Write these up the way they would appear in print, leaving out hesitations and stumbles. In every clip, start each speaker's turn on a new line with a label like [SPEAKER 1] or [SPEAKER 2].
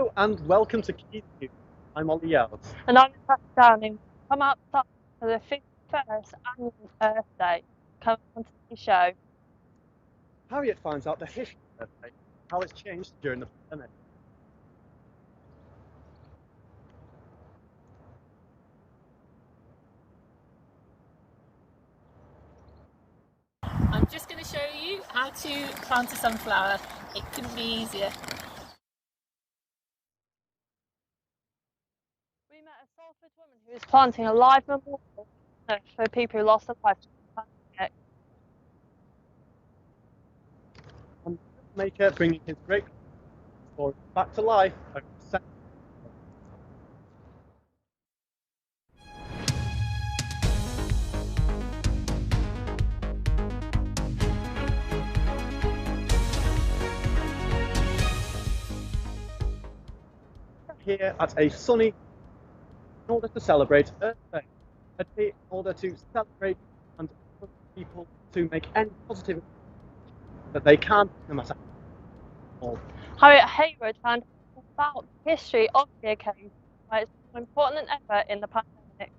[SPEAKER 1] Hello and welcome to Quays. I'm Ollie Yells.
[SPEAKER 2] And I'm Natasha Downing. Come outside for the 51st annual Earth Day. Come on to the show.
[SPEAKER 1] Harriet finds out the history of Earth Day, how it's changed during the pandemic.
[SPEAKER 3] I'm just going to show you how to plant a sunflower. It couldn't be easier.
[SPEAKER 2] We met a Salford woman who was planting a live memorial for people who lost their lives to the pandemic.
[SPEAKER 1] And the filmmaker bringing his great story back to life over the century. Here at a sunny in order to celebrate Earth Day, in order to celebrate and encourage people to make any positive that they can, no matter how.
[SPEAKER 2] Harriet Hayward found out about the history of the occasion, why it's more important than ever in the pandemic.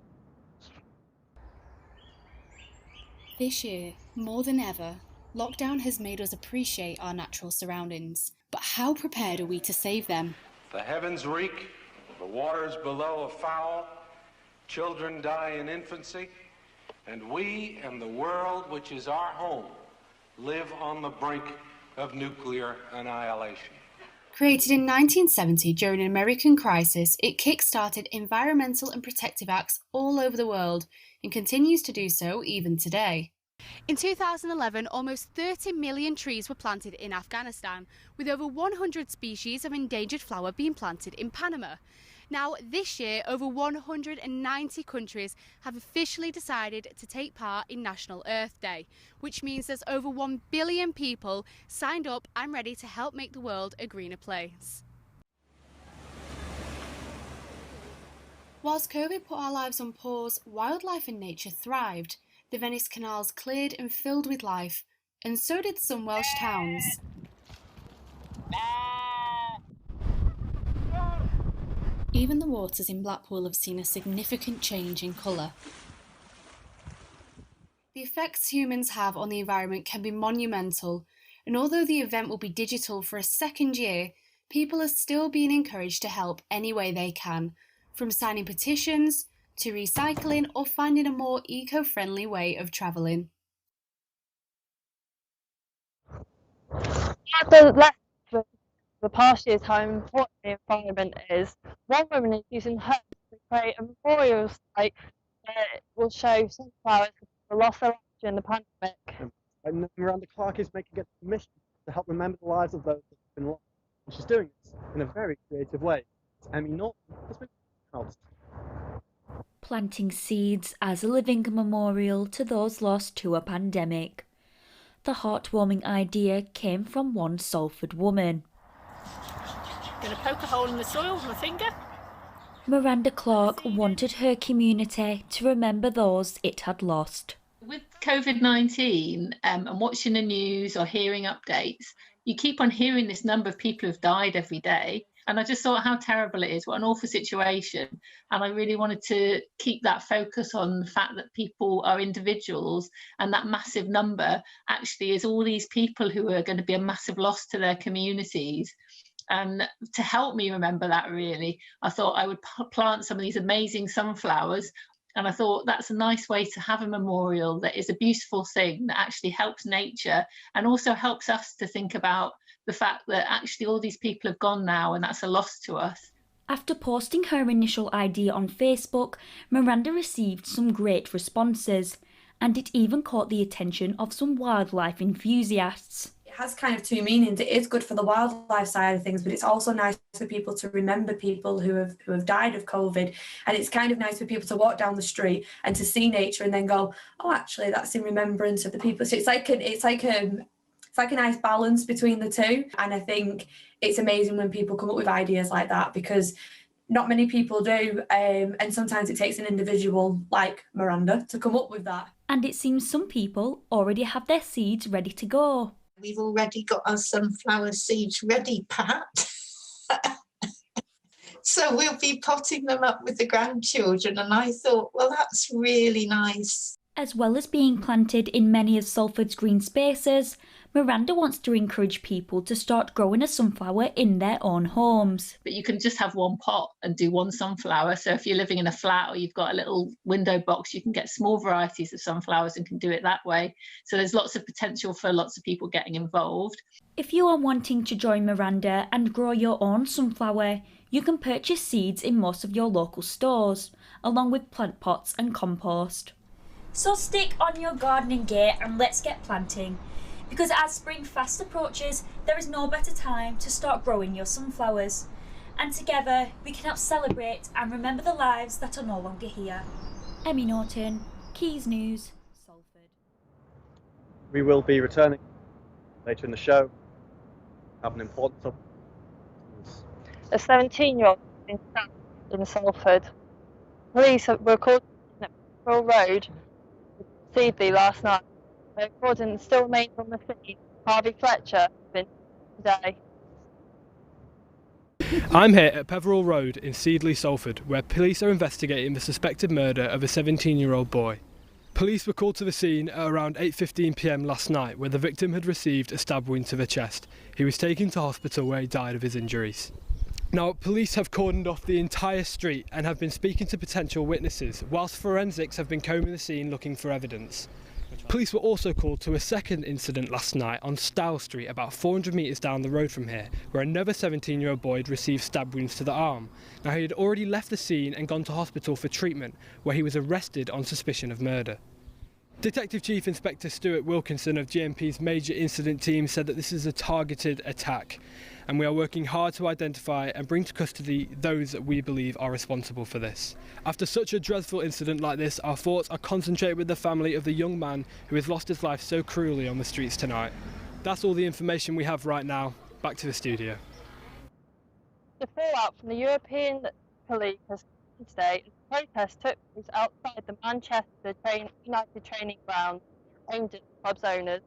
[SPEAKER 4] This year, more than ever, lockdown has made us appreciate our natural surroundings. But how prepared are we to save them?
[SPEAKER 5] The heavens reek, the waters below are foul, children die in infancy, and we and the world, which is our home, live on the brink of nuclear annihilation.
[SPEAKER 4] Created in 1970 during an American crisis, it kick-started environmental and protective acts all over the world and continues to do so even today. In 2011, almost 30 million trees were planted in Afghanistan, with over 100 species of endangered flower being planted in Panama. Now, this year, over 190 countries have officially decided to take part in National Earth Day, which means there's over 1 billion people signed up and ready to help make the world a greener place. Whilst COVID put our lives on pause, wildlife and nature thrived. The Venice canals cleared and filled with life, and so did some Welsh towns. Even the waters in Blackpool have seen a significant change in colour. The effects humans have on the environment can be monumental, and although the event will be digital for a second year, people are still being encouraged to help any way they can, from signing petitions to recycling or finding a more eco-friendly way of travelling.
[SPEAKER 2] The lesson the past year's how important the environment is. One woman is using herbs to create a memorial site that will show sunflowers for people who lost their lives during the pandemic.
[SPEAKER 1] And Miranda Clark is making a mission to help remember the lives of those that have been lost. And she's doing this in a very creative way. Emmy Norton has been out.
[SPEAKER 6] Planting seeds as a living memorial to those lost to a pandemic. The heartwarming idea came from one Salford woman.
[SPEAKER 3] I'm going to poke a hole in the soil with my finger.
[SPEAKER 6] Miranda Clark wanted her community to remember those it had lost.
[SPEAKER 7] With COVID-19 and watching the news or hearing updates, you keep on hearing this number of people who've died every day. And I just thought how terrible it is, what an awful situation. And I really wanted to keep that focus on the fact that people are individuals, and that massive number actually is all these people who are going to be a massive loss to their communities. And to help me remember that, really, I thought I would plant some of these amazing sunflowers. And I thought that's a nice way to have a memorial that is a beautiful thing that actually helps nature and also helps us to think about the fact that actually all these people have gone now, and that's a loss to us.
[SPEAKER 6] After posting her initial idea on Facebook, Miranda received some great responses, and it even caught the attention of some wildlife enthusiasts.
[SPEAKER 8] It has kind of two meanings. It is good for the wildlife side of things, but it's also nice for people to remember people who have died of COVID. And it's kind of nice for people to walk down the street and to see nature and then go, oh, actually, that's in remembrance of the people. So it's like a nice balance between the two. And I think it's amazing when people come up with ideas like that, because not many people do. And sometimes it takes an individual like Miranda to come up with that.
[SPEAKER 6] And it seems some people already have their seeds ready to go.
[SPEAKER 9] We've already got our sunflower seeds ready, Pat. So we'll be potting them up with the grandchildren, and I thought, well, that's really nice.
[SPEAKER 6] As well as being planted in many of Salford's green spaces, Miranda wants to encourage people to start growing a sunflower in their own homes.
[SPEAKER 7] But you can just have one pot and do one sunflower. So if you're living in a flat or you've got a little window box, you can get small varieties of sunflowers and can do it that way. So there's lots of potential for lots of people getting involved.
[SPEAKER 6] If you are wanting to join Miranda and grow your own sunflower, you can purchase seeds in most of your local stores, along with plant pots and compost. So stick on your gardening gear and let's get planting. Because as spring fast approaches, there is no better time to start growing your sunflowers. And together, we can help celebrate and remember the lives that are no longer here. Emmy Norton, Quays News, Salford.
[SPEAKER 1] We will be returning later in the show. Have an important topic.
[SPEAKER 2] A 17-year-old in Salford. Police were called at Pearl Road, Seedley last night. The recording still remains on the scene. Harvey Fletcher has been today.
[SPEAKER 10] I'm here at Peveril Road in Seedley, Salford, where police are investigating the suspected murder of a 17-year-old boy. Police were called to the scene at around 8:15 p.m. last night, where the victim had received a stab wound to the chest. He was taken to hospital where he died of his injuries. Now, police have cordoned off the entire street and have been speaking to potential witnesses, whilst forensics have been combing the scene looking for evidence. Police were also called to a second incident last night on Stowell Street, about 400 metres down the road from here, where another 17-year-old boy had received stab wounds to the arm. Now, he had already left the scene and gone to hospital for treatment, where he was arrested on suspicion of murder. Detective Chief Inspector Stuart Wilkinson of GMP's Major Incident Team said that this is a targeted attack, and we are working hard to identify and bring to custody those that we believe are responsible for this. After such a dreadful incident like this, our thoughts are concentrated with the family of the young man who has lost his life so cruelly on the streets tonight. That's all the information we have right now. Back to the studio.
[SPEAKER 2] The fallout from the European League has continued today. The protest took place outside the Manchester United training ground, aimed at the club's owners.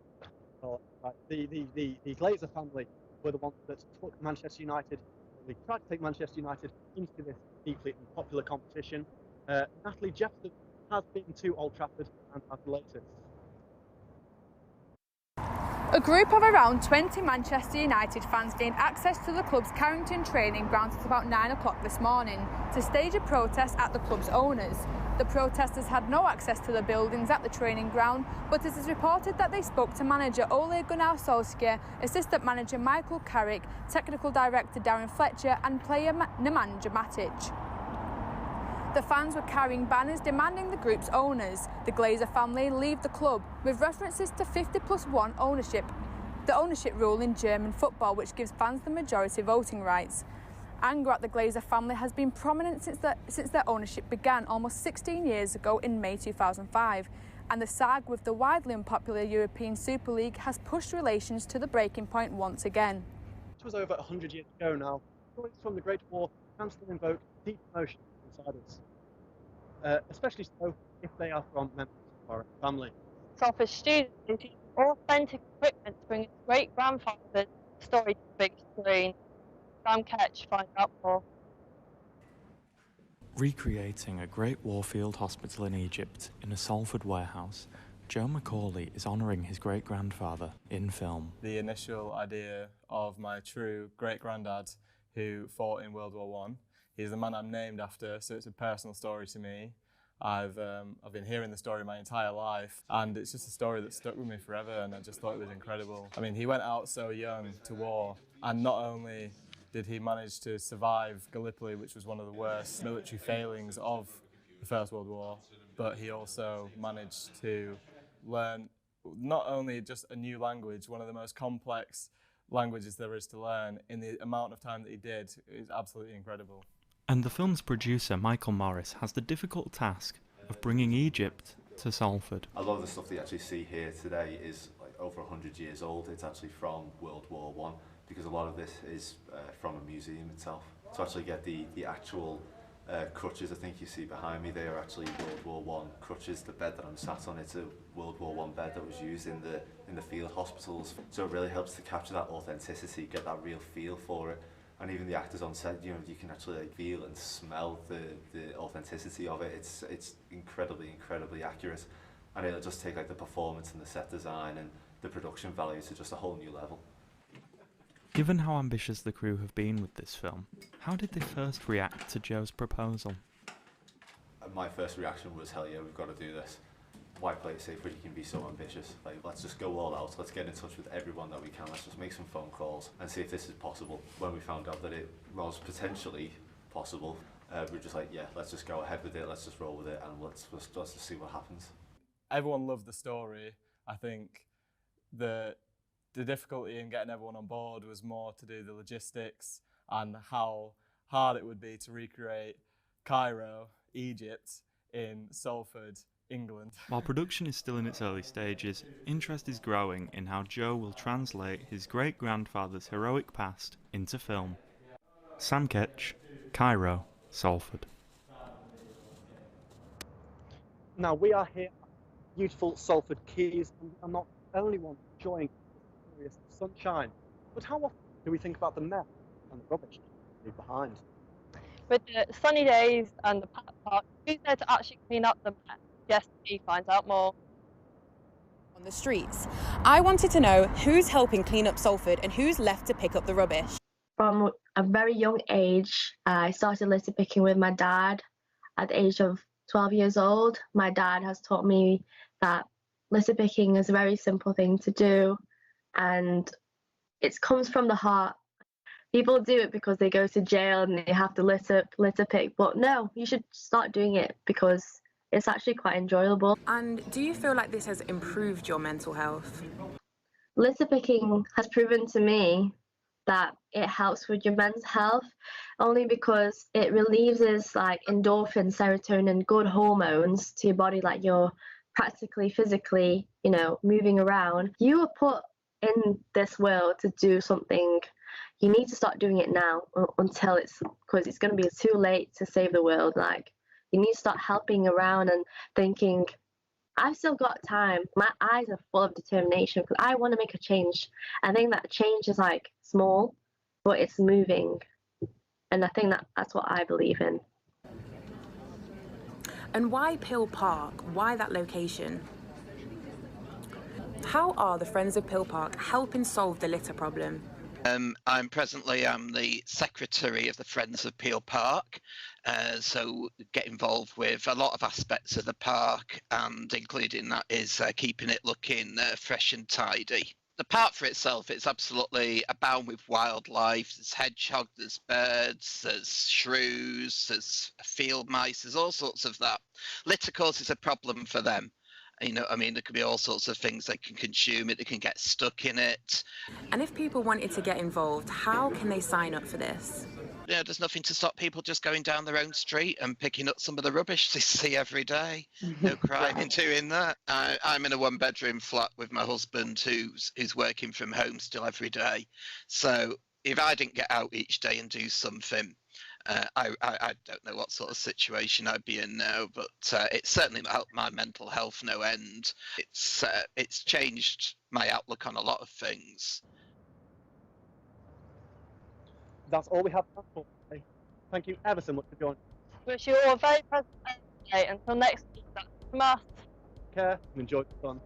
[SPEAKER 1] Oh, right. The Glazer family were the ones that took Manchester United. They tried to take Manchester United into this deeply unpopular competition. Natalie Jefferson has been to Old Trafford and has the latest.
[SPEAKER 11] A group of around 20 Manchester United fans gained access to the club's Carrington training grounds at about 9 o'clock this morning to stage a protest at the club's owners. The protesters had no access to the buildings at the training ground, but it is reported that they spoke to manager Ole Gunnar Solskjaer, assistant manager Michael Carrick, technical director Darren Fletcher and player Nemanja Matic. The fans were carrying banners demanding the group's owners, the Glazer family, leave the club, with references to 50+1 ownership, the ownership rule in German football, which gives fans the majority voting rights. Anger at the Glazer family has been prominent since their ownership began almost 16 years ago in May 2005, and the SAG with the widely unpopular European Super League has pushed relations to the breaking point once again.
[SPEAKER 1] It was over 100 years ago now. Stories from the Great War can still invoke deep emotions inside us, especially so if they are from members of our family.
[SPEAKER 2] Salford students used authentic equipment to bring its great-grandfather's story to the big screen. Sam Ketch finds out more.
[SPEAKER 12] Recreating a Great Warfield hospital in Egypt in a Salford warehouse, Joe Macaulay is honouring his great-grandfather in film.
[SPEAKER 13] The initial idea of my true great-granddad who fought in World War I. He's the man I'm named after, so it's a personal story to me. I've been hearing the story my entire life, and it's just a story that stuck with me forever, and I just thought it was incredible. I mean, he went out so young to war, and not only did he manage to survive Gallipoli, which was one of the worst military failings of the First World War, but he also managed to learn not only just a new language, one of the most complex languages there is to learn, in the amount of time that he did is absolutely incredible.
[SPEAKER 12] And the film's producer, Michael Morris, has the difficult task of bringing Egypt to Salford.
[SPEAKER 14] A lot of the stuff that you actually see here today is like over 100 years old. It's actually from World War I, because a lot of this is from a museum itself. To actually get the actual crutches I think you see behind me, they are actually World War I crutches. The bed that I'm sat on, it's a World War I bed that was used in the field hospitals. So it really helps to capture that authenticity, get that real feel for it. and even the actors on set, you know, you can actually like feel and smell the authenticity of it. It's incredibly accurate, and it'll just take like the performance and the set design and the production value to just a whole new level.
[SPEAKER 12] Given how ambitious the crew have been with this film, how did they first react to Joe's proposal?
[SPEAKER 14] My first reaction was, hell yeah, we've got to do this. Why play it safe when you can be so ambitious? Like, let's just go all out, let's get in touch with everyone that we can, let's just make some phone calls and see if this is possible. When we found out that it was potentially possible, we were just like, yeah, let's just go ahead with it, let's just roll with it, and let's just see what happens.
[SPEAKER 13] Everyone loved the story. I think the difficulty in getting everyone on board was more to do the logistics and how hard it would be to recreate Cairo, Egypt, in Salford, England.
[SPEAKER 12] While production is still in its early stages, interest is growing in how Joe will translate his great-grandfather's heroic past into film. Sam Ketch, Cairo, Salford.
[SPEAKER 1] Now we are here at beautiful Salford Quays, and we are not the only ones enjoying the glorious sunshine. But how often do we think about the mess and the rubbish we leave behind?
[SPEAKER 2] With the sunny days and the park, who's there to actually clean up the mess? Yes, he finds out more.
[SPEAKER 15] On the streets. I wanted to know who's helping clean up Salford and who's left to pick up the rubbish.
[SPEAKER 16] From a very young age, I started litter picking with my dad at the age of 12 years old. My dad has taught me that litter picking is a very simple thing to do, and it comes from the heart. People do it because they go to jail and they have to litter pick, but no, you should start doing it because it's actually quite enjoyable.
[SPEAKER 15] And do you feel like this has improved your mental health?
[SPEAKER 16] Litter picking has proven to me that it helps with your mental health, only because it relieves like endorphin, serotonin, good hormones to your body, like you're practically physically, you know, moving around. You were put in this world to do something. You need to start doing it now until because it's going to be too late to save the world. Like, you need to start helping around and thinking, I've still got time. My eyes are full of determination because I want to make a change. I think that change is like small, but it's moving. And I think that's what I believe in.
[SPEAKER 15] And why Pill Park? Why that location? How are the Friends of Pill Park helping solve the litter problem?
[SPEAKER 17] I'm the secretary of the Friends of Peel Park, so get involved with a lot of aspects of the park, and including that is keeping it looking fresh and tidy. The park for itself is absolutely abound with wildlife. There's hedgehogs, there's birds, there's shrews, there's field mice, there's all sorts of that. Litter causes a problem for them. You know, I mean, there could be all sorts of things they can consume it, they can get stuck in it.
[SPEAKER 15] And if people wanted to get involved, how can they sign up for this?
[SPEAKER 17] You know, there's nothing to stop people just going down their own street and picking up some of the rubbish they see every day. No crime in doing that. I'm in a one-bedroom flat with my husband who's working from home still every day. So if I didn't get out each day and do something, I don't know what sort of situation I'd be in now, but it's certainly helped my mental health no end. It's changed my outlook on a lot of things.
[SPEAKER 1] That's all we have time for today. Thank you ever so much for joining.
[SPEAKER 2] Wish you all a very pleasant day. Until next week, that's from us.
[SPEAKER 1] Take care and enjoy the sun.